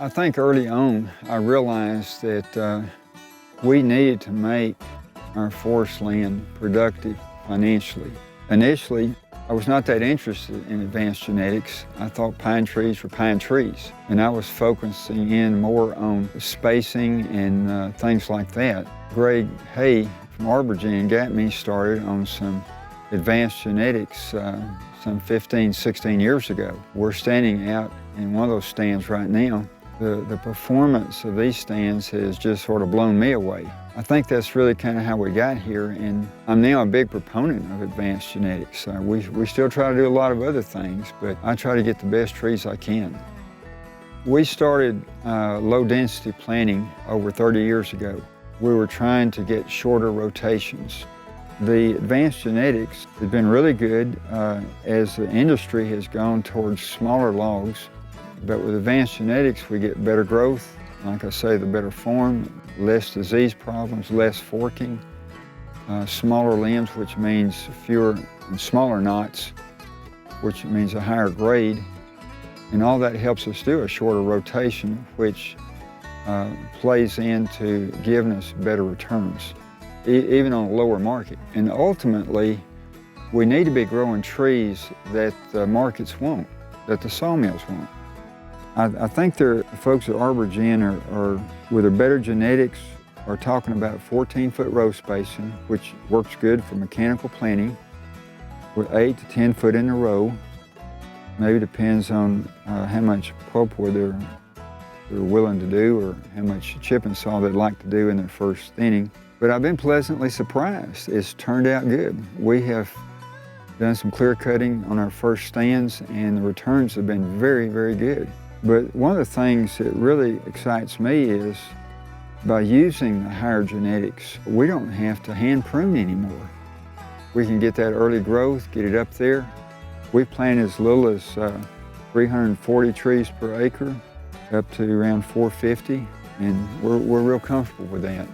I think early on I realized that we needed to make our forest land productive financially. Initially, I was not that interested in advanced genetics. I thought pine trees were pine trees, and I was focusing in more on spacing and things like that. Greg Hay from ArborGen got me started on some advanced genetics some 15, 16 years ago. We're standing out in one of those stands right now. The performance of these stands has just sort of blown me away. I think that's really kind of how we got here, and I'm now a big proponent of advanced genetics. We still try to do a lot of other things, but I try to get the best trees I can. We started low-density planting over 30 years ago. We were trying to get shorter rotations. The advanced genetics has been really good as the industry has gone towards smaller logs. But with advanced genetics, we get better growth, like I say, the better form, less disease problems, less forking, smaller limbs, which means fewer and smaller knots, which means a higher grade. And all that helps us do a shorter rotation, which plays into giving us better returns, even on a lower market. And ultimately, we need to be growing trees that the markets want, that the sawmills want. I think the folks at ArborGen are, with their better genetics, are talking about 14-foot row spacing, which works good for mechanical planting, with 8 to 10 foot in a row. Maybe depends on how much pulpwood they're willing to do, or how much chip and saw they'd like to do in their first thinning. But I've been pleasantly surprised. It's turned out good. We have done some clear cutting on our first stands, and the returns have been very, very good. But one of the things that really excites me is by using the higher genetics, we don't have to hand prune anymore. We can get that early growth, get it up there. We plant as little as 340 trees per acre, up to around 450, and we're real comfortable with that.